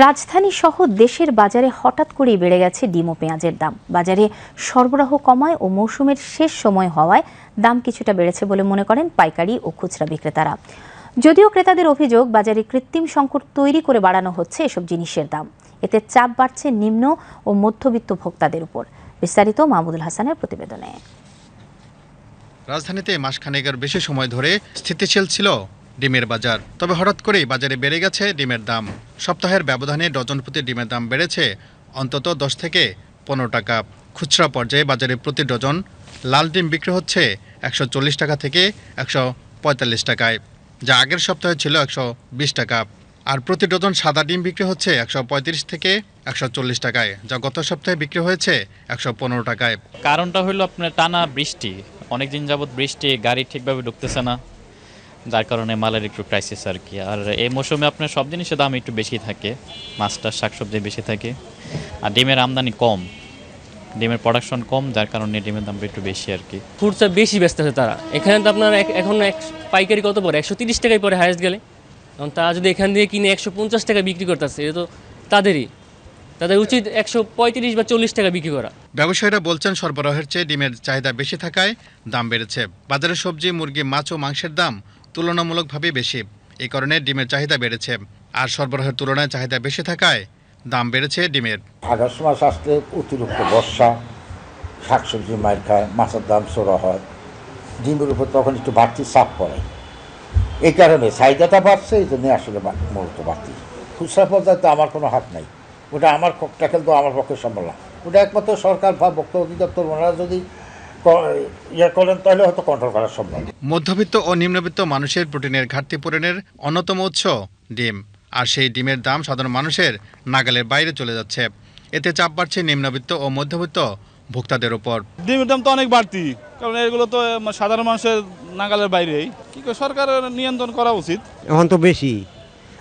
রাজধানী সহ দেশের বাজারে হঠাৎ করেই বেড়ে গেছে ডিম ও পেঁয়াজের দাম। বাজারে সরবরাহ কমায় ও মৌসুমের শেষ সময় হওয়ায় দাম কিছুটা বেড়েছে বলে মনে করেন পাইকারি ও খুচরা বিক্রেতারা। যদিও ক্রেতাদের অভিযোগ, বাজারে কৃত্রিম সংকট তৈরি করে বাড়ানো হচ্ছে এসব জিনিসের দাম। এতে চাপ বাড়ছে নিম্ন ও মধ্যবিত্ত ভোক্তাদের উপর। বিস্তারিত মাহমুদুল হাসানের প্রতিবেদনে। রাজধানীতে মাসখানেকের বেশি সময় ধরে স্থিতিশীল ছিল ডিমের বাজার। তবে হঠাৎ করেই বাজারে বেড়ে গেছে ডিমের দাম। সপ্তাহের ব্যবধানে ডজন প্রতি ডিমের দাম বেড়েছে অন্তত 10 থেকে 15 টাকা। খুচরা পর্যায়ে বাজারে প্রতি ডজন লাল ডিম বিক্রি হচ্ছে 140 টাকা থেকে 145 টাকায়, যা আগের সপ্তাহে ছিল 120 টাকা। আর প্রতি ডজন সাদা ডিম বিক্রি হচ্ছে 135 থেকে 140 টাকায়, যা গত সপ্তাহে বিক্রি হয়েছে 115 টাকায়। কারণটা হলো আপনার টানা বৃষ্টি, অনেকদিন যাবত বৃষ্টি, গাড়ি ঠিকভাবে ঢুকতেছে না, যার কারণে মালের একটু ক্রাইসিস আর কি। আর এই মৌসুমে আপনার সব জিনিসের দাম একটু বেশি থাকে, মাছটা শাকসবজি বেশি থাকে, আর ডিমের আমদানি কম, ডিমের প্রোডাকশন কম, যার কারণে ডিমের দামটা একটু বেশি আর কি। খুচরা বেশি ব্যস্ত আছে তারা। এখানে তো আপনার এখন পাইকারি কত পড়ে, 130 টাকায় পরে হায়েস্ট গেলে। এখন তারা যদি এখান থেকে কিনে 150 টাকা বিক্রি করতেছে, এটা তো তাদের উচিত 135 বা 40 টাকা বিক্রি করা। ব্যবসায়ীরা বলছেন, সরবরাহের চেয়ে ডিমের চাহিদা বেশি থাকায় দাম বেড়েছে। বাজারে সবজি, মুরগি, মাছ ও মাংসের দাম তুলনামূলকভাবে বেশি। এই কারণে ডিমের চাহিদা বেড়েছে। আর সরবরাহের তুলনায় চাহিদা বেশি থাকায় দাম বেড়েছে ডিমের। আগস্ট মাস আসলে অতিরিক্ত বর্ষা, শাকসবজি মার খায়, মাছের দাম চড়া হয়, ডিমের উপর তখন একটু বাড়তি চাপ পড়ে। এই কারণে চাহিদাটা বাড়ছে, এই জন্যই আসলে মূলত বাড়তি। খুচরা পর্যায়ে তো আমার কোনো হাত নাই, ওটা আমার ট্যাকেল তো আমার পক্ষে সম্ভব না। ওটা একমাত্র সরকার বা ভোক্তা অধিদপ্তর ওনারা যদি করেন তাহলে হয়তো কন্ট্রোল করা সম্ভব। মধ্যবিত্ত ও নিম্নবিত্ত মানুষের প্রোটিনের ঘাটতি পূরণের অন্যতম উৎস ডিম। আর সেই ডিমের দাম সাধারণ মানুষের নাগালের বাইরে চলে যাচ্ছে। এতে চাপ বাড়ছে নিম্নবিত্ত ও মধ্যবিত্ত ভোক্তাদের উপর। ডিমের দাম তো অনেক বাড়তি, কারণ এগুলো তো সাধারণ মানুষের নাগালের বাইরেই। কি করে সরকারের নিয়ন্ত্রণ করা উচিত। এখন তো বেশি,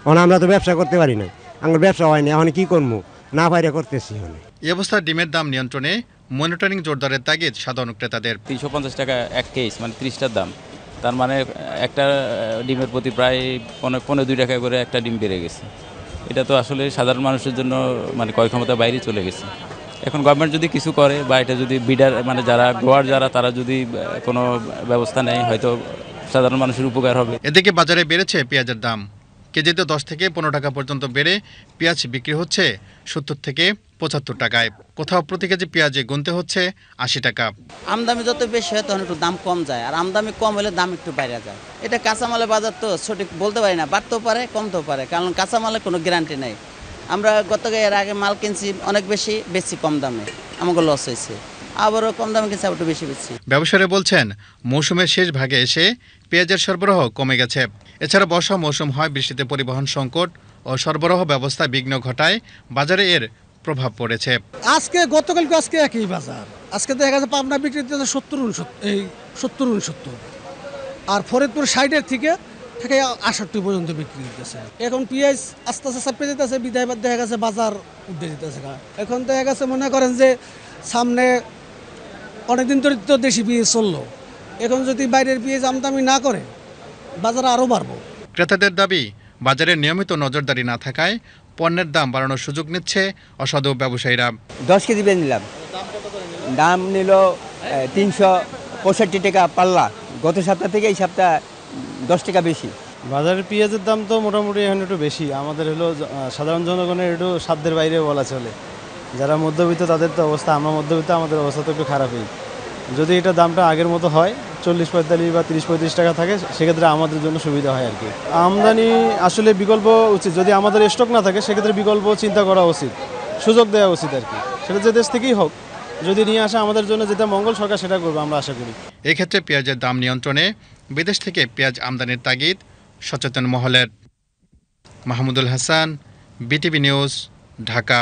এখন আমরা তো ব্যবসা করতে পারি না, আমার ব্যবসা হয়নি, এখন কি করবো, না বাইরে করতেছি। এই অবস্থায় ডিমের দাম নিয়ন্ত্রণে মনিটরিং জোরদারের তাগিদ সাধারণ ক্রেতাদের। 350 টাকা এক কেস, মানে 30টার দাম। তার মানে একটা ডিমের প্রতি প্রায় 15-2 টাকা করে একটা ডিম বেড়ে গেছে। এটা তো আসলে সাধারণ মানুষের জন্য মানে ক্রয় ক্ষমতা বাইরে চলে গেছে। এখন গভর্নমেন্ট যদি কিছু করে বা এটা যদি বিডার মানে যারা গ্রোয়ার তারা যদি কোনো ব্যবস্থা নেয়, হয়তো সাধারণ মানুষের উপকার হবে। এদিকে বাজারে বেড়েছে পেঁয়াজের দাম। কেজিতে 10 থেকে 15 টাকা পর্যন্ত বেড়ে পেঁয়াজ বিক্রি হচ্ছে 70 থেকে 75 টাকায়। কোথাও প্রতি কেজি পেঁয়াজে গুনতে হচ্ছে 80 টাকা। আমদানি যত বেশি হয় তখন একটু দাম কম যায়, আর আমদানি কম হলে দাম একটু বাইরে যায়। এটা কাঁচামালের বাজার তো সঠিক বলতে পারি না, বাড়তেও পারে কমতেও পারে, কারণ কাঁচামালের কোনো গ্যারান্টি নেই। আমরা এর আগে মাল কিনছি অনেক বেশি কম দামে, আমাকে লস হয়েছে। আবারও কম দামে কিনছি, আবার একটু বেশি বেশি। ব্যবসায়ীরা বলছেন, মৌসুমের শেষ ভাগে এসে পেঁয়াজের সরবরাহ কমে গেছে। এছাড়া বর্ষা মৌসুম হয়, বৃষ্টিতে পরিবহন সংকট ও সরবরাহ ব্যবস্থা বিঘ্ন ঘটায় বাজারে এর প্রভাব পড়েছে। আজকে একই বাজার। আজকে দেখা গেছে পাবনা বিক্রি হচ্ছে 70-69, আর ফরিদপুর 60-এর থেকে 68 পর্যন্ত বিক্রি হতেছে। এখন পেঁয়াজ আস্তে আস্তে চাপে যেতেছে, বিদায় দেখা গেছে বাজার উঠে যেতেছে। এখন দেখা গেছে মনে করেন যে সামনে অনেকদিন ধরে তো দেশি পেঁয়াজ চললো, এখন যদি বাইরের পেঁয়াজ আমদানি না করে বাজার আরও বাড়বো। ক্রেতাদের দাবি, বাজারে নিয়মিত নজরদারি না থাকায় পণ্যের দাম বাড়ানোর সুযোগ নিচ্ছে অসাধু ব্যবসায়ীরা। 10 কেজি পেঁয়াজ নিলাম, দাম নিল 365 টাকা পাল্লা। গত সপ্তাহ থেকে এই সপ্তাহ 10 টাকা বেশি। বাজারের পেঁয়াজের দাম তো মোটামুটি এখন একটু বেশি। আমাদের হলো সাধারণ জনগণের একটু সাধ্যের বাইরে বলা চলে। যারা মধ্যবিত্ত তাদের তো অবস্থা, আমরা মধ্যবিত্ত, আমাদের অবস্থা তো একটু খারাপই। যদি এটা দামটা আগের মতো হয়, 40-45 বা 30-35 টাকা থাকে, সেক্ষেত্রে আমাদের জন্য সুবিধা হয় আর কি। আমদানি আসলে বিকল্প উচিত, যদি আমাদের স্টক না থাকে সেক্ষেত্রে বিকল্প চিন্তা করা উচিত, সুযোগ দেওয়া উচিত আর কি। সেটা যে দেশ থেকেই হোক, যদি নিয়ে আসা আমাদের জন্য যেটা মঙ্গল, সরকার সেটা করবে, আমরা আশা করি। এক্ষেত্রে পেঁয়াজের দাম নিয়ন্ত্রণে বিদেশ থেকে পেঁয়াজ আমদানির তাগিদ সচেতন মহলের। Mahmudul Hasan, BTV news, Dhaka.